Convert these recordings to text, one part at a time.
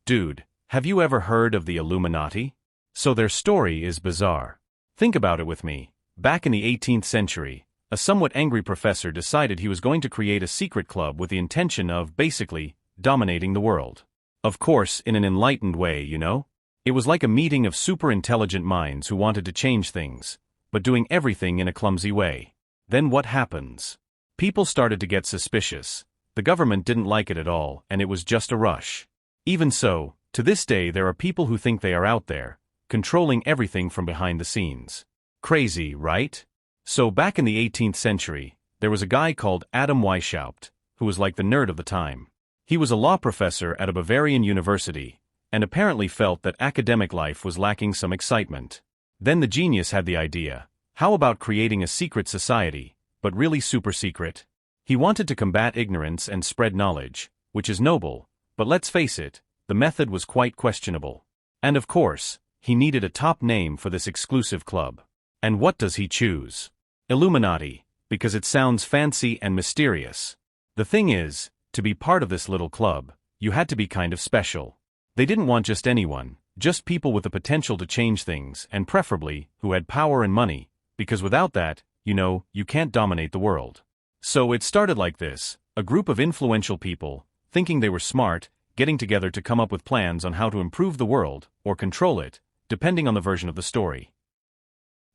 Dude, have you ever heard of the Illuminati? So their story is bizarre. Think about it with me. Back in the 18th century, a somewhat angry professor decided he was going to create a secret club with the intention of, basically, dominating the world. Of course, in an enlightened way, you know? It was like a meeting of super intelligent minds who wanted to change things, but doing everything in a clumsy way. Then what happens? People started to get suspicious. The government didn't like it at all, and it was just a rush. Even so, to this day there are people who think they are out there, controlling everything from behind the scenes. Crazy, right? So back in the 18th century, there was a guy called Adam Weishaupt, who was like the nerd of the time. He was a law professor at a Bavarian university, and apparently felt that academic life was lacking some excitement. Then the genius had the idea, how about creating a secret society, but really super secret? He wanted to combat ignorance and spread knowledge, which is noble, but let's face it, the method was quite questionable. And of course, he needed a top name for this exclusive club. And what does he choose? Illuminati, because it sounds fancy and mysterious. The thing is, to be part of this little club, you had to be kind of special. They didn't want just anyone, just people with the potential to change things, and preferably, who had power and money, because without that, you can't dominate the world. So it started like this, a group of influential people, thinking they were smart, getting together to come up with plans on how to improve the world, or control it, depending on the version of the story.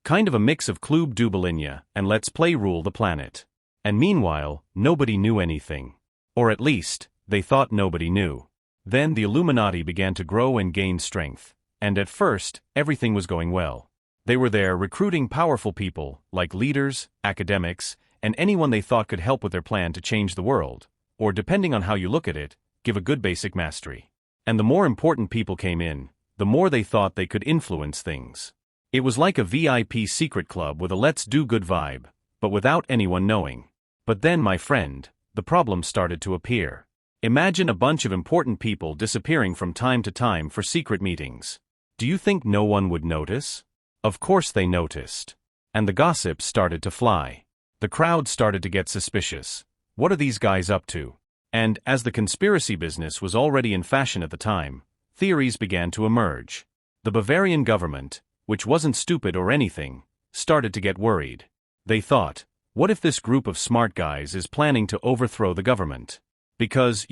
Kind of a mix of Club Dubilinia and Let's Play Rule the Planet. And meanwhile, nobody knew anything. Or at least, they thought nobody knew. Then the Illuminati began to grow and gain strength. And at first, everything was going well. They were there recruiting powerful people, like leaders, academics, and anyone they thought could help with their plan to change the world, or depending on how you look at it, give a good basic mastery. And the more important people came in, the more they thought they could influence things. It was like a VIP secret club with a let's do good vibe, but without anyone knowing. But then, my friend, the problem started to appear. Imagine a bunch of important people disappearing from time to time for secret meetings. Do you think no one would notice? Of course they noticed. And the gossip started to fly. The crowd started to get suspicious. What are these guys up to? And, as the conspiracy business was already in fashion at the time, theories began to emerge. The Bavarian government, which wasn't stupid or anything, started to get worried. They thought, what if this group of smart guys is planning to overthrow the government? Because,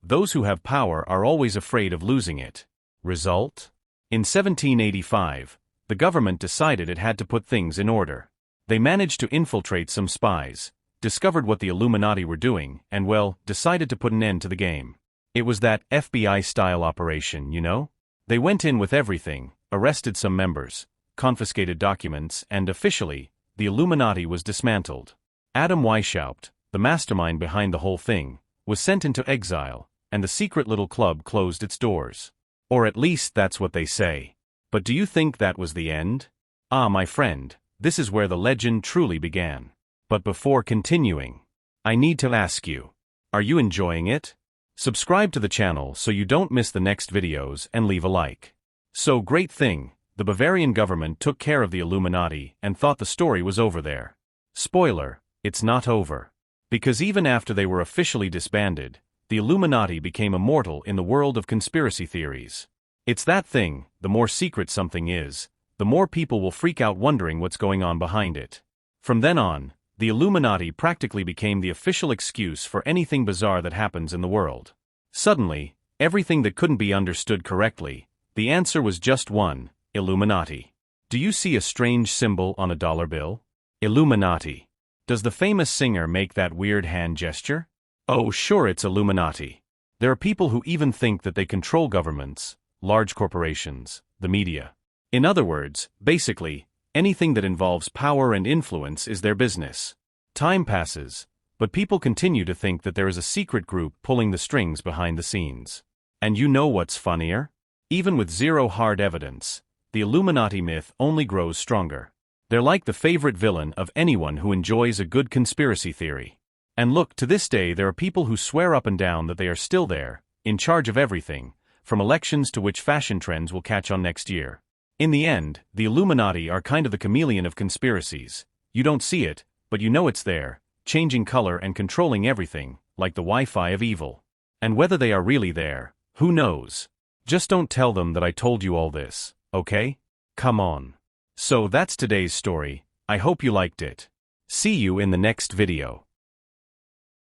those who have power are always afraid of losing it. Result? In 1785, the government decided it had to put things in order. They managed to infiltrate some spies, discovered what the Illuminati were doing, and decided to put an end to the game. It was that FBI-style operation, They went in with everything, arrested some members, confiscated documents, and officially, the Illuminati was dismantled. Adam Weishaupt, the mastermind behind the whole thing, was sent into exile, and the secret little club closed its doors. Or at least that's what they say. But do you think that was the end? Ah, my friend, this is where the legend truly began. But before continuing, I need to ask you, are you enjoying it? Subscribe to the channel so you don't miss the next videos and leave a like. So great thing, the Bavarian government took care of the Illuminati and thought the story was over there. Spoiler, it's not over. Because even after they were officially disbanded, the Illuminati became immortal in the world of conspiracy theories. It's that thing, the more secret something is, the more people will freak out wondering what's going on behind it. From then on, the Illuminati practically became the official excuse for anything bizarre that happens in the world. Suddenly, everything that couldn't be understood correctly, the answer was just one, Illuminati. Do you see a strange symbol on a dollar bill? Illuminati. Does the famous singer make that weird hand gesture? Oh, sure, it's Illuminati. There are people who even think that they control governments, large corporations, the media. In other words, basically, anything that involves power and influence is their business. Time passes, but people continue to think that there is a secret group pulling the strings behind the scenes. And you know what's funnier? Even with zero hard evidence, the Illuminati myth only grows stronger. They're like the favorite villain of anyone who enjoys a good conspiracy theory. And look, to this day there are people who swear up and down that they are still there, in charge of everything, from elections to which fashion trends will catch on next year. In the end, the Illuminati are kind of the chameleon of conspiracies. You don't see it, but you know it's there, changing color and controlling everything, like the Wi-Fi of evil. And whether they are really there, who knows? Just don't tell them that I told you all this, okay? Come on. So that's today's story. I hope you liked it. See you in the next video.